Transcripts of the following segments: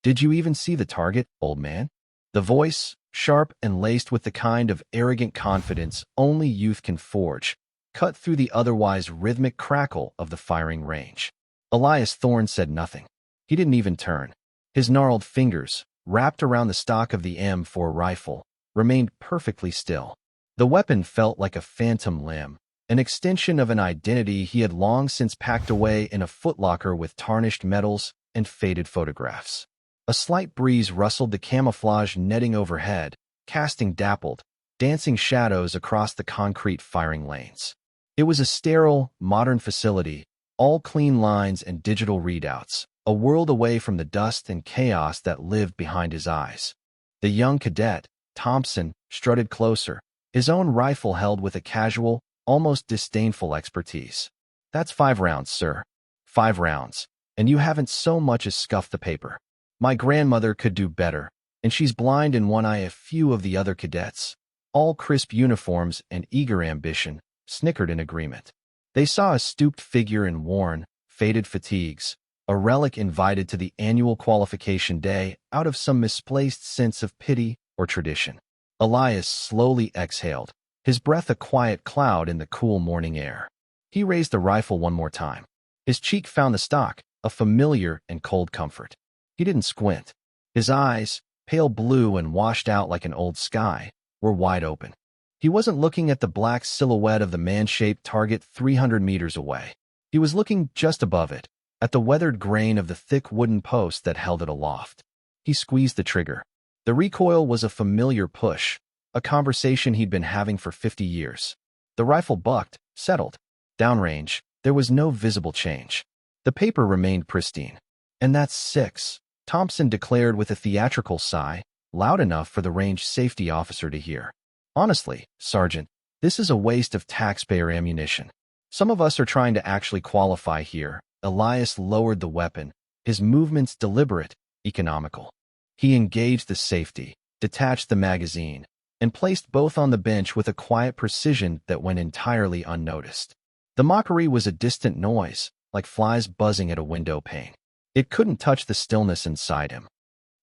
"Did you even see the target, old man?" The voice, sharp and laced with the kind of arrogant confidence only youth can forge, cut through the otherwise rhythmic crackle of the firing range. Elias Thorne said nothing. He didn't even turn. His gnarled fingers, wrapped around the stock of the M4 rifle, remained perfectly still. The weapon felt like a phantom limb, an extension of an identity he had long since packed away in a footlocker with tarnished metals and faded photographs. A slight breeze rustled the camouflage netting overhead, casting dappled, dancing shadows across the concrete firing lanes. It was a sterile, modern facility, all clean lines and digital readouts, a world away from the dust and chaos that lived behind his eyes. The young cadet, Thompson, strutted closer, his own rifle held with a casual, almost disdainful expertise. "That's 5 rounds, sir. 5 rounds, and you haven't so much as scuffed the paper. My grandmother could do better, and she's blind in one eye." A few of the other cadets, all crisp uniforms and eager ambition, snickered in agreement. They saw a stooped figure in worn, faded fatigues, a relic invited to the annual qualification day out of some misplaced sense of pity or tradition. Elias slowly exhaled, his breath a quiet cloud in the cool morning air. He raised the rifle one more time. His cheek found the stock, a familiar and cold comfort. He didn't squint. His eyes, pale blue and washed out like an old sky, were wide open. He wasn't looking at the black silhouette of the man-shaped target 300 meters away. He was looking just above it, at the weathered grain of the thick wooden post that held it aloft. He squeezed the trigger. The recoil was a familiar push, a conversation he'd been having for 50 years. The rifle bucked, settled. Downrange, there was no visible change. The paper remained pristine. "And that's 6, Thompson declared with a theatrical sigh, loud enough for the range safety officer to hear. "Honestly, Sergeant, this is a waste of taxpayer ammunition. Some of us are trying to actually qualify here." Elias lowered the weapon, his movements deliberate, economical. He engaged the safety, detached the magazine, and placed both on the bench with a quiet precision that went entirely unnoticed. The mockery was a distant noise, like flies buzzing at a window pane. It couldn't touch the stillness inside him.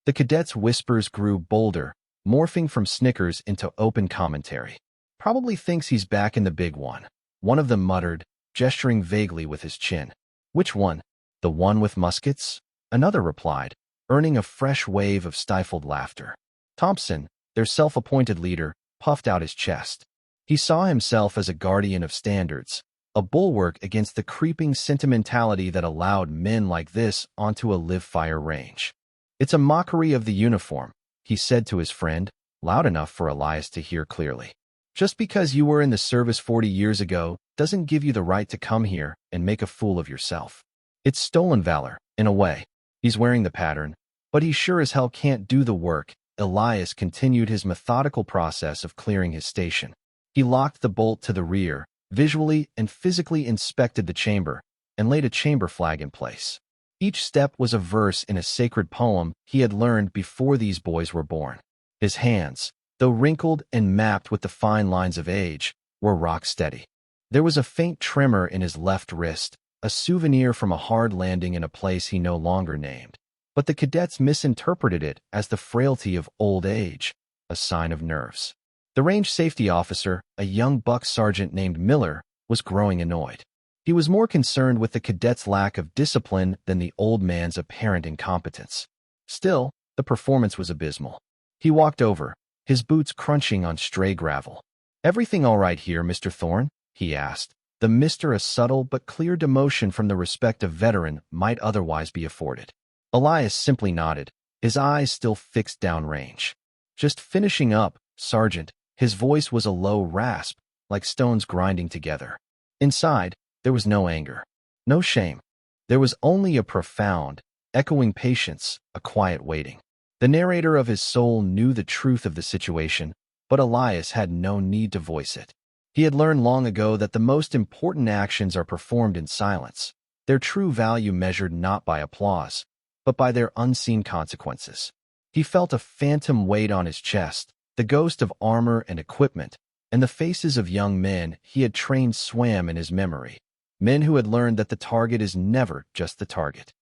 The cadet's whispers grew bolder, morphing from snickers into open commentary. "Probably thinks he's back in the big one," one of them muttered, gesturing vaguely with his chin. "Which one? The one with muskets?" another replied, earning a fresh wave of stifled laughter. Thompson, their self-appointed leader, puffed out his chest. He saw himself as a guardian of standards, a bulwark against the creeping sentimentality that allowed men like this onto a live-fire range. "It's a mockery of the uniform," he said to his friend, loud enough for Elias to hear clearly. "Just because you were in the service 40 years ago doesn't give you the right to come here and make a fool of yourself. It's stolen valor, in a way. He's wearing the pattern, but he sure as hell can't do the work." Elias continued his methodical process of clearing his station. He locked the bolt to the rear, visually and physically inspected the chamber, and laid a chamber flag in place. Each step was a verse in a sacred poem he had learned before these boys were born. His hands, though wrinkled and mapped with the fine lines of age, were rock steady. There was a faint tremor in his left wrist, a souvenir from a hard landing in a place he no longer named. But the cadets misinterpreted it as the frailty of old age, a sign of nerves. The range safety officer, a young buck sergeant named Miller, was growing annoyed. He was more concerned with the cadet's lack of discipline than the old man's apparent incompetence. Still, the performance was abysmal. He walked over, his boots crunching on stray gravel. "Everything all right here, Mr. Thorne?" he asked, the Mr. a subtle but clear demotion from the respect a veteran might otherwise be afforded. Elias simply nodded, his eyes still fixed downrange. "Just finishing up, Sergeant." His voice was a low rasp, like stones grinding together. Inside, there was no anger, no shame. There was only a profound, echoing patience, a quiet waiting. The narrator of his soul knew the truth of the situation, but Elias had no need to voice it. He had learned long ago that the most important actions are performed in silence, their true value measured not by applause, but by their unseen consequences. He felt a phantom weight on his chest, the ghost of armor and equipment, and the faces of young men he had trained swam in his memory, men who had learned that the target is never just the target.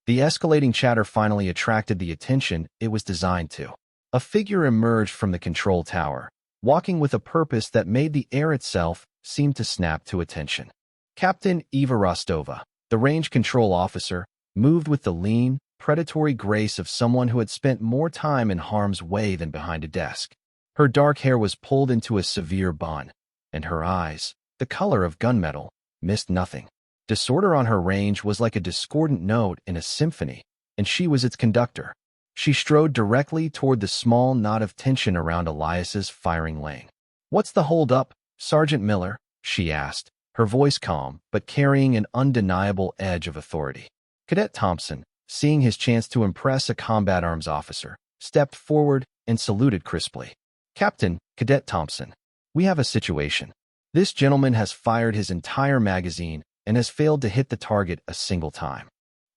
The escalating chatter finally attracted the attention it was designed to. A figure emerged from the control tower, walking with a purpose that made the air itself seem to snap to attention. Captain Eva Rostova, the range control officer, moved with the lean, predatory grace of someone who had spent more time in harm's way than behind a desk. Her dark hair was pulled into a severe bun, and her eyes, the color of gunmetal, missed nothing. Disorder on her range was like a discordant note in a symphony, and she was its conductor. She strode directly toward the small knot of tension around Elias's firing lane. "What's the hold-up, Sergeant Miller?" she asked, her voice calm but carrying an undeniable edge of authority. Cadet Thompson, seeing his chance to impress a combat arms officer, stepped forward and saluted crisply. "Captain, Cadet Thompson, we have a situation. This gentleman has fired his entire magazine and has failed to hit the target a single time.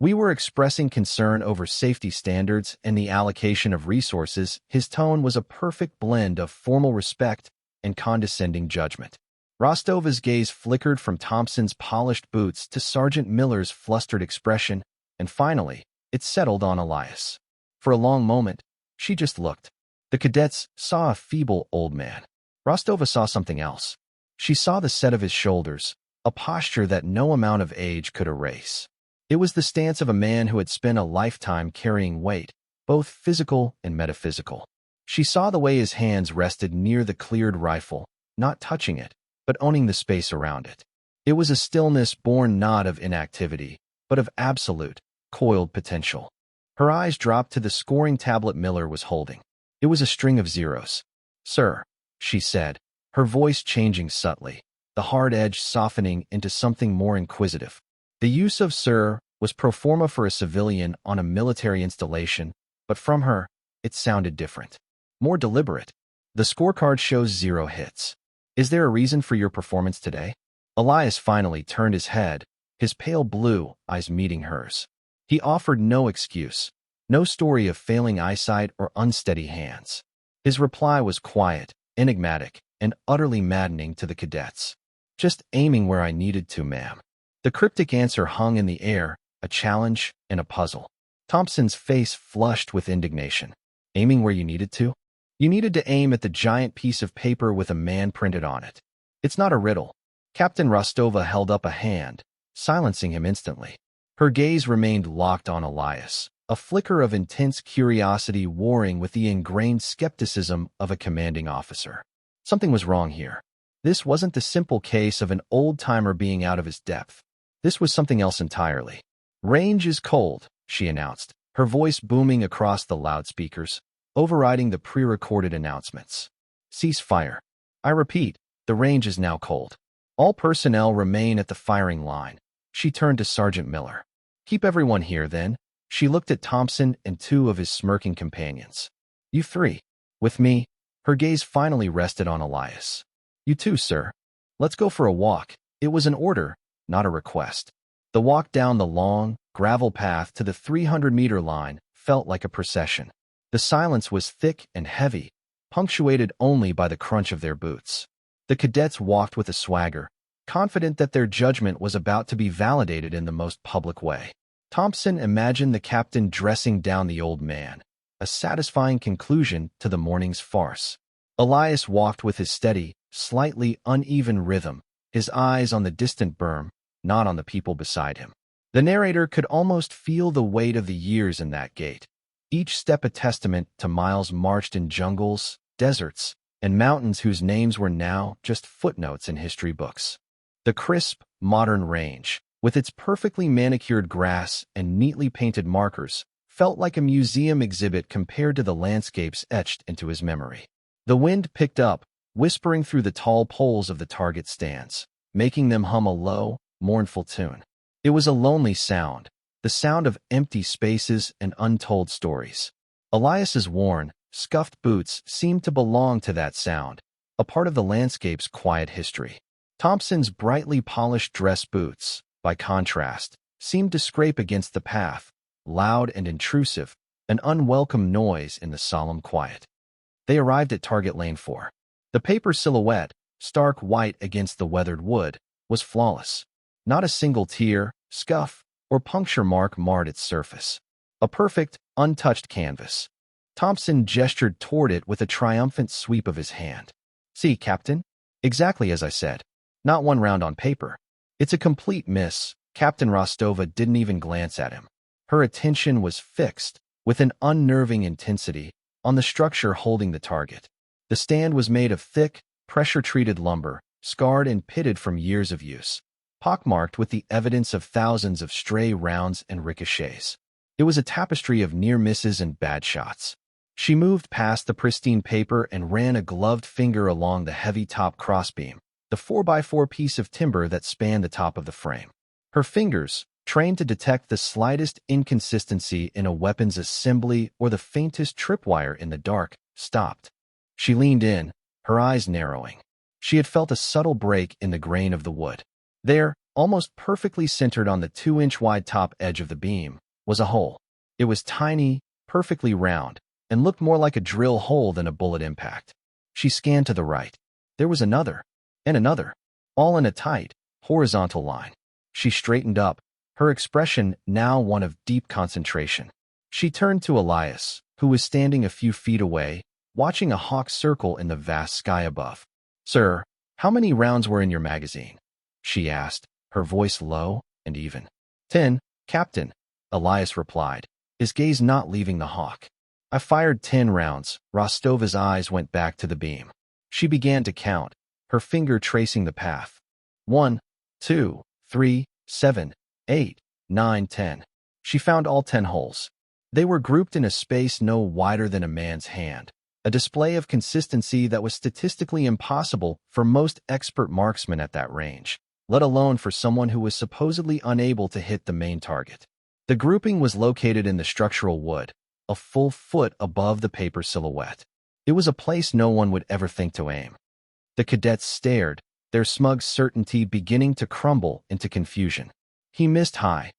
We were expressing concern over safety standards and the allocation of resources." His tone was a perfect blend of formal respect and condescending judgment. Rostova's gaze flickered from Thompson's polished boots to Sergeant Miller's flustered expression, and finally, it settled on Elias. For a long moment, she just looked. The cadets saw a feeble old man. Rostova saw something else. She saw the set of his shoulders, a posture that no amount of age could erase. It was the stance of a man who had spent a lifetime carrying weight, both physical and metaphysical. She saw the way his hands rested near the cleared rifle, not touching it, but owning the space around it. It was a stillness born not of inactivity, but of absolute, coiled potential. Her eyes dropped to the scoring tablet Miller was holding. It was a string of zeros. "Sir," she said, her voice changing subtly, the hard edge softening into something more inquisitive. The use of "sir" was pro forma for a civilian on a military installation, but from her, it sounded different, more deliberate. "The scorecard shows 0 hits. Is there a reason for your performance today?" Elias finally turned his head, his pale blue eyes meeting hers. He offered no excuse, no story of failing eyesight or unsteady hands. His reply was quiet, enigmatic, and utterly maddening to the cadets. "Just aiming where I needed to, ma'am." The cryptic answer hung in the air, a challenge and a puzzle. Thompson's face flushed with indignation. "Aiming where you needed to? You needed to aim at the giant piece of paper with a man printed on it. It's not a riddle." Captain Rostova held up a hand, silencing him instantly. Her gaze remained locked on Elias, a flicker of intense curiosity warring with the ingrained skepticism of a commanding officer. Something was wrong here. This wasn't the simple case of an old-timer being out of his depth. This was something else entirely. "Range is cold," she announced, her voice booming across the loudspeakers, overriding the pre-recorded announcements. "Cease fire. I repeat, the range is now cold. All personnel remain at the firing line." She turned to Sergeant Miller. "Keep everyone here, then." She looked at Thompson and 2 of his smirking companions. "You 3. With me." Her gaze finally rested on Elias. "You too, sir. Let's go for a walk." It was an order, not a request. The walk down the long, gravel path to the 300-meter line felt like a procession. The silence was thick and heavy, punctuated only by the crunch of their boots. The cadets walked with a swagger, confident that their judgment was about to be validated in the most public way. Thompson imagined the captain dressing down the old man, a satisfying conclusion to the morning's farce. Elias walked with his steady, slightly uneven rhythm, his eyes on the distant berm, not on the people beside him. The narrator could almost feel the weight of the years in that gait, each step a testament to miles marched in jungles, deserts, and mountains whose names were now just footnotes in history books. The crisp, modern range, with its perfectly manicured grass and neatly painted markers, felt like a museum exhibit compared to the landscapes etched into his memory. The wind picked up, whispering through the tall poles of the target stands, making them hum a low, mournful tune. It was a lonely sound, the sound of empty spaces and untold stories. Elias's worn, scuffed boots seemed to belong to that sound, a part of the landscape's quiet history. Thompson's brightly polished dress boots, by contrast, seemed to scrape against the path, loud and intrusive, an unwelcome noise in the solemn quiet. They arrived at target lane 4. The paper silhouette, stark white against the weathered wood, was flawless. Not a single tear, scuff, or puncture mark marred its surface. A perfect, untouched canvas. Thompson gestured toward it with a triumphant sweep of his hand. "See, Captain? Exactly as I said. Not one round on paper. It's a complete miss." Captain Rostova didn't even glance at him. Her attention was fixed, with an unnerving intensity, on the structure holding the target. The stand was made of thick, pressure-treated lumber, scarred and pitted from years of use, pockmarked with the evidence of thousands of stray rounds and ricochets. It was a tapestry of near misses and bad shots. She moved past the pristine paper and ran a gloved finger along the heavy top crossbeam, the 4x4 piece of timber that spanned the top of the frame. Her fingers, trained to detect the slightest inconsistency in a weapon's assembly or the faintest tripwire in the dark, stopped. She leaned in, her eyes narrowing. She had felt a subtle break in the grain of the wood. There, almost perfectly centered on the 2-inch-wide top edge of the beam, was a hole. It was tiny, perfectly round, and looked more like a drill hole than a bullet impact. She scanned to the right. There was another, and another, all in a tight, horizontal line. She straightened up, her expression now one of deep concentration. She turned to Elias, who was standing a few feet away, watching a hawk circle in the vast sky above. "Sir, how many rounds were in your magazine?" she asked, her voice low and even. 10, Captain," Elias replied, his gaze not leaving the hawk. "I fired 10 rounds." Rostova's eyes went back to the beam. She began to count, her finger tracing the path. 1, 2, 3, 7, 8, 9, 10. She found all 10 holes. They were grouped in a space no wider than a man's hand, a display of consistency that was statistically impossible for most expert marksmen at that range, let alone for someone who was supposedly unable to hit the main target. The grouping was located in the structural wood, a full foot above the paper silhouette. It was a place no one would ever think to aim. The cadets stared, their smug certainty beginning to crumble into confusion. "He missed high,"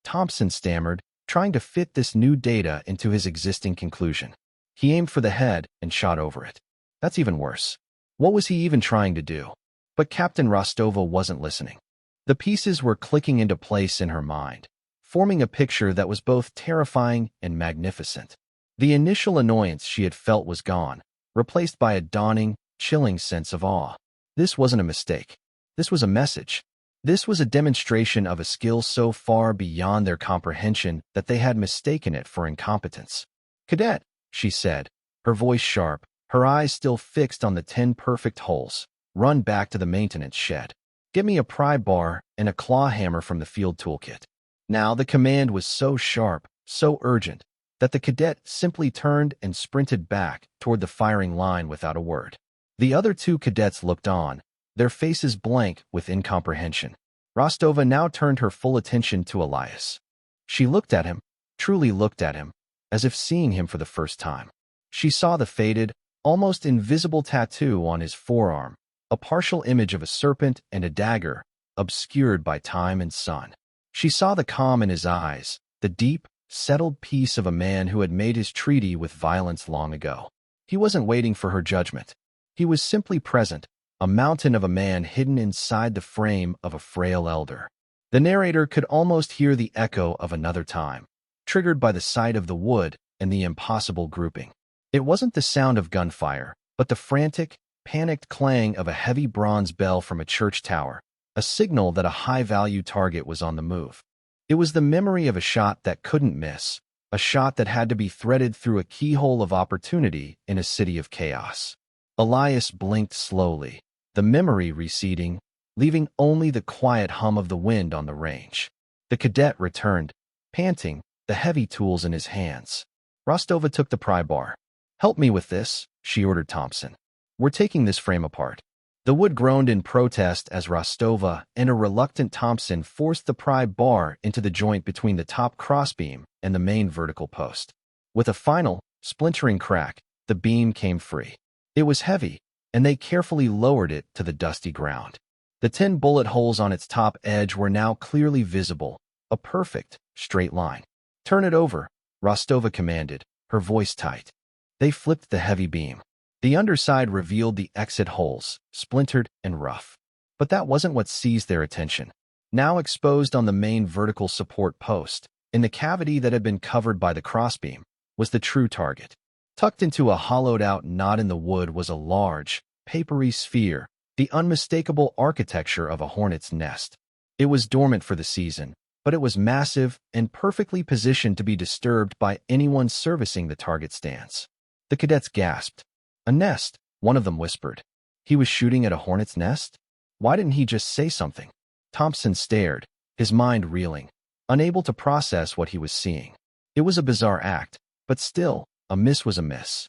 Thompson stammered, trying to fit this new data into his existing conclusion. "He aimed for the head and shot over it. That's even worse. What was he even trying to do?" But Captain Rostova wasn't listening. The pieces were clicking into place in her mind, forming a picture that was both terrifying and magnificent. The initial annoyance she had felt was gone, replaced by a dawning, chilling sense of awe. This wasn't a mistake. This was a message. This was a demonstration of a skill so far beyond their comprehension that they had mistaken it for incompetence. "Cadet," she said, her voice sharp, her eyes still fixed on the 10 perfect holes, "run back to the maintenance shed. Get me a pry bar and a claw hammer from the field toolkit." Now the command was so sharp, so urgent, that the cadet simply turned and sprinted back toward the firing line without a word. The other 2 cadets looked on, their faces blank with incomprehension. Rostova now turned her full attention to Elias. She looked at him, truly looked at him, as if seeing him for the first time. She saw the faded, almost invisible tattoo on his forearm, a partial image of a serpent and a dagger, obscured by time and sun. She saw the calm in his eyes, the deep, settled peace of a man who had made his treaty with violence long ago. He wasn't waiting for her judgment. He was simply present, a mountain of a man hidden inside the frame of a frail elder. The narrator could almost hear the echo of another time, triggered by the sight of the wood and the impossible grouping. It wasn't the sound of gunfire, but the frantic, panicked clang of a heavy bronze bell from a church tower, a signal that a high-value target was on the move. It was the memory of a shot that couldn't miss, a shot that had to be threaded through a keyhole of opportunity in a city of chaos. Elias blinked slowly, the memory receding, leaving only the quiet hum of the wind on the range. The cadet returned, panting, the heavy tools in his hands. Rostova took the pry bar. "Help me with this," she ordered Thompson. "We're taking this frame apart." The wood groaned in protest as Rostova and a reluctant Thompson forced the pry bar into the joint between the top crossbeam and the main vertical post. With a final, splintering crack, the beam came free. It was heavy, and they carefully lowered it to the dusty ground. The 10 bullet holes on its top edge were now clearly visible, a perfect, straight line. "Turn it over," Rostova commanded, her voice tight. They flipped the heavy beam. The underside revealed the exit holes, splintered and rough. But that wasn't what seized their attention. Now exposed on the main vertical support post, in the cavity that had been covered by the crossbeam, was the true target. Tucked into a hollowed-out knot in the wood was a large, papery sphere, the unmistakable architecture of a hornet's nest. It was dormant for the season, but it was massive and perfectly positioned to be disturbed by anyone servicing the target stance. The cadets gasped. A nest, one of them whispered. He was shooting at a hornet's nest? Why didn't he just say something? Thompson stared, his mind reeling, unable to process what he was seeing. It was a bizarre act, but still, a miss was a miss.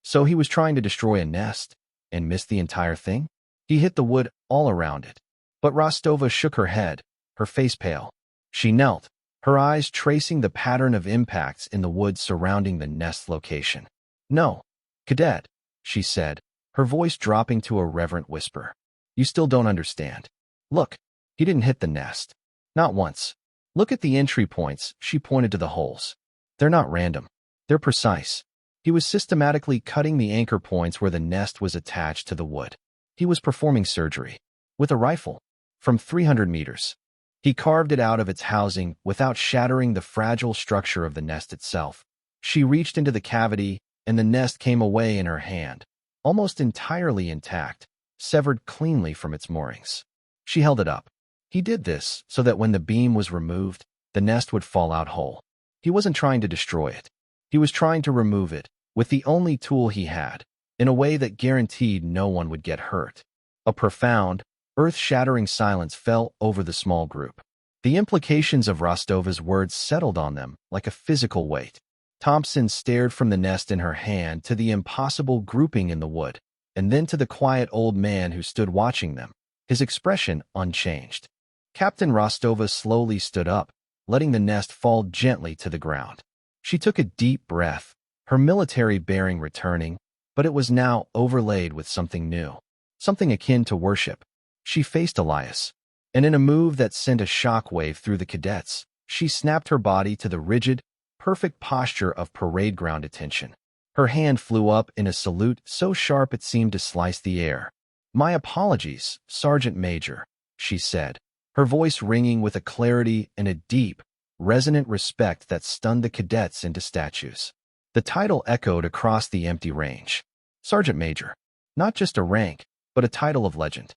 So he was trying to destroy a nest, and missed the entire thing? He hit the wood all around it. But Rostova shook her head, her face pale. She knelt, her eyes tracing the pattern of impacts in the wood surrounding the nest location. No, cadet, she said, her voice dropping to a reverent whisper. You still don't understand. Look, he didn't hit the nest. Not once. Look at the entry points, she pointed to the holes. They're not random. They're precise. He was systematically cutting the anchor points where the nest was attached to the wood. He was performing surgery. With a rifle. From 300 meters. He carved it out of its housing without shattering the fragile structure of the nest itself. She reached into the cavity, and the nest came away in her hand, almost entirely intact, severed cleanly from its moorings. She held it up. He did this so that when the beam was removed, the nest would fall out whole. He wasn't trying to destroy it. He was trying to remove it, with the only tool he had, in a way that guaranteed no one would get hurt. A profound, earth-shattering silence fell over the small group. The implications of Rostova's words settled on them like a physical weight. Thompson stared from the nest in her hand to the impossible grouping in the wood, and then to the quiet old man who stood watching them, his expression unchanged. Captain Rostova slowly stood up, letting the nest fall gently to the ground. She took a deep breath, her military bearing returning, but it was now overlaid with something new, something akin to worship. She faced Elias, and in a move that sent a shockwave through the cadets, she snapped her body to the rigid, perfect posture of parade ground attention. Her hand flew up in a salute so sharp it seemed to slice the air. "My apologies, Sergeant Major," she said, her voice ringing with a clarity and a deep, resonant respect that stunned the cadets into statues. The title echoed across the empty range. Sergeant Major. Not just a rank, but a title of legend.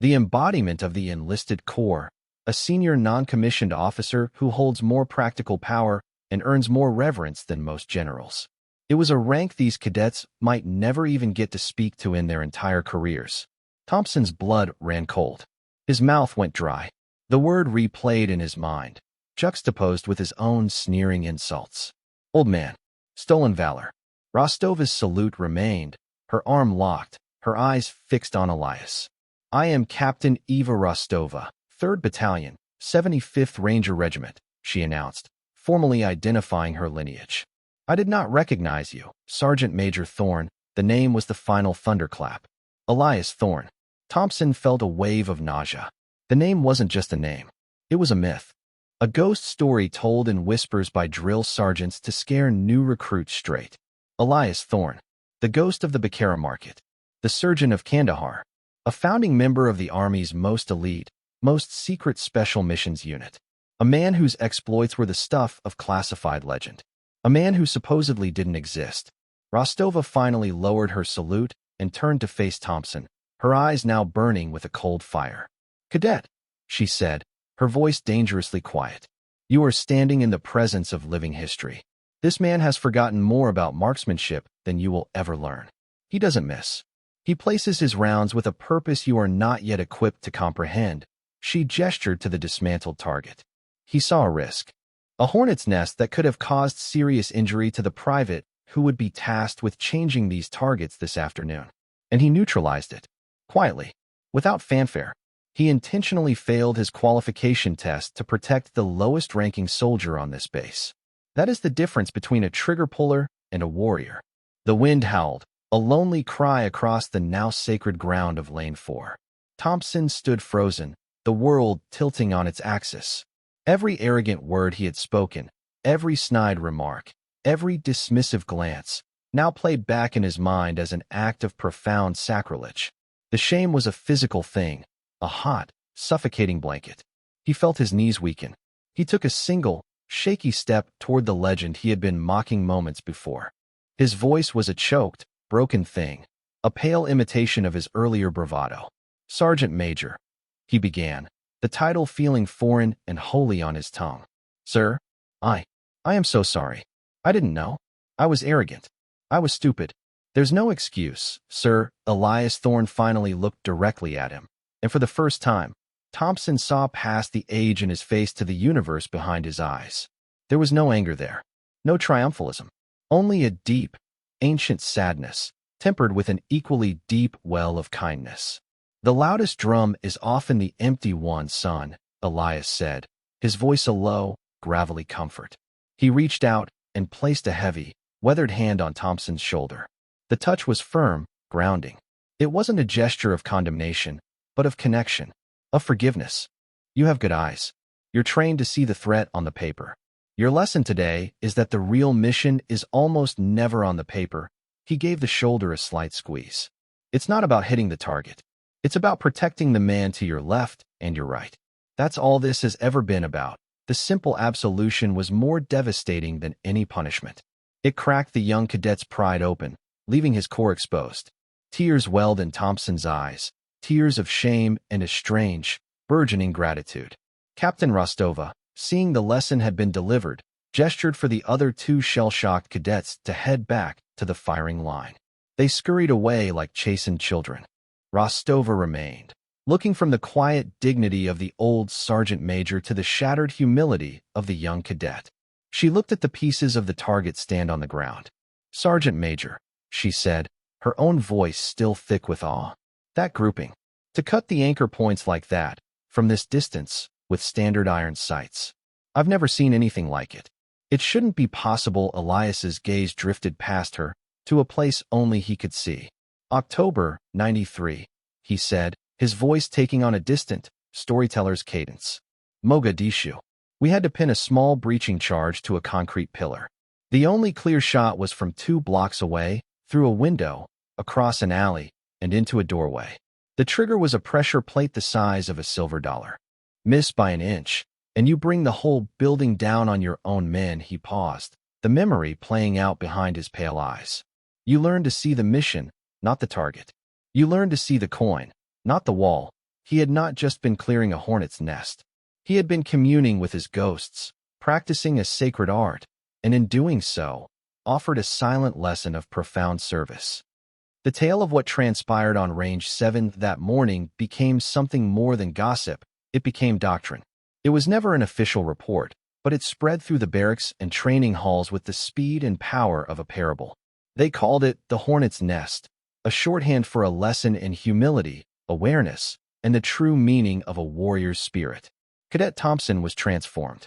The embodiment of the enlisted corps, a senior non-commissioned officer who holds more practical power and earns more reverence than most generals. It was a rank these cadets might never even get to speak to in their entire careers. Thompson's blood ran cold. His mouth went dry. The word replayed in his mind, juxtaposed with his own sneering insults. Old man. Stolen valor. Rostova's salute remained, her arm locked, her eyes fixed on Elias. "I am Captain Eva Rostova, 3rd Battalion, 75th Ranger Regiment," she announced, formally identifying her lineage. "I did not recognize you, Sergeant Major Thorne." The name was the final thunderclap. Elias Thorne. Thompson felt a wave of nausea. The name wasn't just a name. It was a myth. A ghost story told in whispers by drill sergeants to scare new recruits straight. Elias Thorne. The ghost of the Bakara market. The surgeon of Kandahar. A founding member of the Army's most elite, most secret special missions unit. A man whose exploits were the stuff of classified legend. A man who supposedly didn't exist. Rostova finally lowered her salute and turned to face Thompson, her eyes now burning with a cold fire. "Cadet," she said, her voice dangerously quiet. "You are standing in the presence of living history. This man has forgotten more about marksmanship than you will ever learn. He doesn't miss. He places his rounds with a purpose you are not yet equipped to comprehend." She gestured to the dismantled target. He saw a risk. A hornet's nest that could have caused serious injury to the private who would be tasked with changing these targets this afternoon. And he neutralized it. Quietly. Without fanfare. He intentionally failed his qualification test to protect the lowest-ranking soldier on this base. That is the difference between a trigger puller and a warrior. The wind howled, a lonely cry across the now sacred ground of Lane 4. Thompson stood frozen, the world tilting on its axis. Every arrogant word he had spoken, every snide remark, every dismissive glance, now played back in his mind as an act of profound sacrilege. The shame was a physical thing, a hot, suffocating blanket. He felt his knees weaken. He took a single, shaky step toward the legend he had been mocking moments before. His voice was a choked, broken thing, a pale imitation of his earlier bravado. "Sergeant Major," he began, the title feeling foreign and wholly on his tongue. "Sir, I am so sorry. I didn't know. I was arrogant. I was stupid. There's no excuse, sir." Elias Thorne finally looked directly at him, and for the first time, Thompson saw past the age in his face to the universe behind his eyes. There was no anger there, no triumphalism, only a deep, ancient sadness, tempered with an equally deep well of kindness. "The loudest drum is often the empty one, son," Elias said, his voice a low, gravelly comfort. He reached out and placed a heavy, weathered hand on Thompson's shoulder. The touch was firm, grounding. It wasn't a gesture of condemnation, but of connection, of forgiveness. "You have good eyes. You're trained to see the threat on the paper. Your lesson today is that the real mission is almost never on the paper." He gave the shoulder a slight squeeze. "It's not about hitting the target. It's about protecting the man to your left and your right. That's all this has ever been about." The simple absolution was more devastating than any punishment. It cracked the young cadet's pride open, leaving his core exposed. Tears welled in Thompson's eyes, tears of shame and a strange, burgeoning gratitude. Captain Rostova, seeing the lesson had been delivered, gestured for the other two shell-shocked cadets to head back to the firing line. They scurried away like chastened children. Rostova remained, looking from the quiet dignity of the old sergeant major to the shattered humility of the young cadet. She looked at the pieces of the target stand on the ground. "Sergeant Major," she said, her own voice still thick with awe. "That grouping. To cut the anchor points like that, from this distance, with standard iron sights. I've never seen anything like it. It shouldn't be possible." Elias's gaze drifted past her, to a place only he could see. "October, 93, he said, his voice taking on a distant, storyteller's cadence. "Mogadishu. We had to pin a small breaching charge to a concrete pillar. The only clear shot was from 2 blocks away, through a window, across an alley, and into a doorway. The trigger was a pressure plate the size of a silver dollar. Miss by an inch, and you bring the whole building down on your own men." He paused, the memory playing out behind his pale eyes. "You learn to see the mission, not the target. You learn to see the coin, not the wall." He had not just been clearing a hornet's nest. He had been communing with his ghosts, practicing a sacred art, and in doing so, offered a silent lesson of profound service. The tale of what transpired on Range 7 that morning became something more than gossip. It became doctrine. It was never an official report, but it spread through the barracks and training halls with the speed and power of a parable. They called it the Hornet's Nest, a shorthand for a lesson in humility, awareness, and the true meaning of a warrior's spirit. Cadet Thompson was transformed.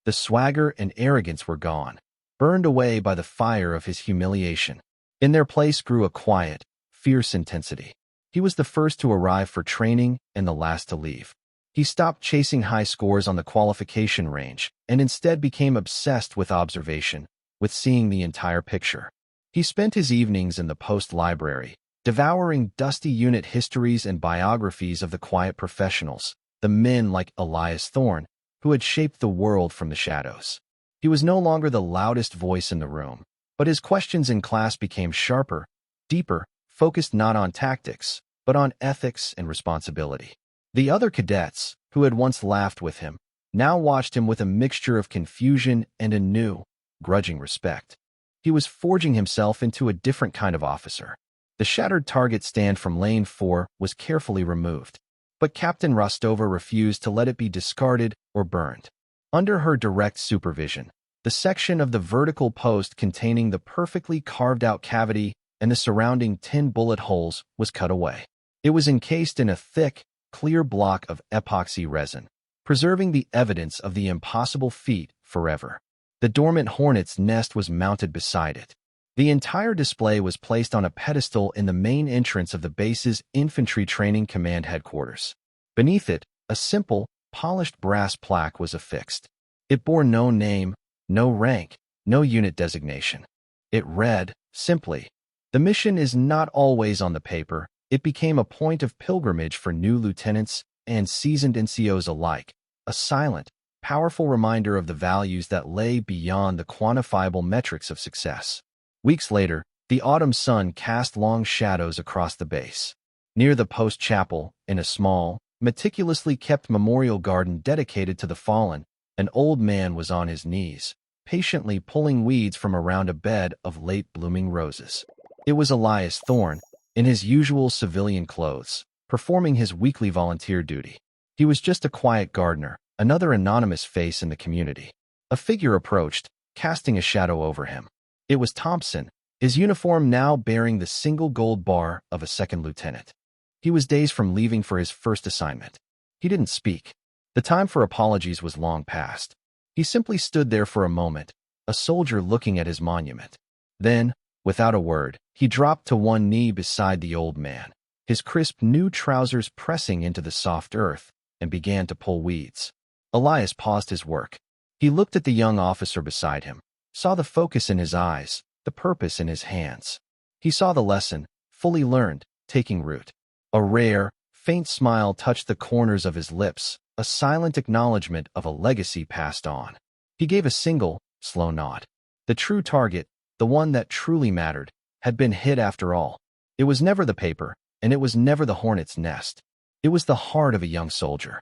The swagger and arrogance were gone, burned away by the fire of his humiliation. In their place grew a quiet, fierce intensity. He was the first to arrive for training and the last to leave. He stopped chasing high scores on the qualification range and instead became obsessed with observation, with seeing the entire picture. He spent his evenings in the post library, devouring dusty unit histories and biographies of the quiet professionals, the men like Elias Thorne, who had shaped the world from the shadows. He was no longer the loudest voice in the room, but his questions in class became sharper, deeper, focused not on tactics, but on ethics and responsibility. The other cadets, who had once laughed with him, now watched him with a mixture of confusion and a new, grudging respect. He was forging himself into a different kind of officer. The shattered target stand from Lane 4 was carefully removed, but Captain Rostova refused to let it be discarded or burned. Under her direct supervision, the section of the vertical post containing the perfectly carved-out cavity and the surrounding 10 bullet holes was cut away. It was encased in a thick, clear block of epoxy resin, preserving the evidence of the impossible feat forever. The dormant hornet's nest was mounted beside it. The entire display was placed on a pedestal in the main entrance of the base's Infantry Training Command headquarters. Beneath it, a simple, polished brass plaque was affixed. It bore no name, no rank, no unit designation. It read, simply, "The mission is not always on the paper." It became a point of pilgrimage for new lieutenants and seasoned NCOs alike, a silent, powerful reminder of the values that lay beyond the quantifiable metrics of success. Weeks later, the autumn sun cast long shadows across the base. Near the post chapel, in a small, meticulously kept memorial garden dedicated to the fallen, an old man was on his knees, patiently pulling weeds from around a bed of late-blooming roses. It was Elias Thorne, in his usual civilian clothes, performing his weekly volunteer duty. He was just a quiet gardener, another anonymous face in the community. A figure approached, casting a shadow over him. It was Thompson, his uniform now bearing the single gold bar of a second lieutenant. He was days from leaving for his first assignment. He didn't speak. The time for apologies was long past. He simply stood there for a moment, a soldier looking at his monument. Then, without a word, he dropped to one knee beside the old man, his crisp new trousers pressing into the soft earth, and began to pull weeds. Elias paused his work. He looked at the young officer beside him, saw the focus in his eyes, the purpose in his hands. He saw the lesson, fully learned, taking root. A rare, faint smile touched the corners of his lips, a silent acknowledgement of a legacy passed on. He gave a single, slow nod. The true target, the one that truly mattered, had been hit after all. It was never the paper, and it was never the hornet's nest. It was the heart of a young soldier.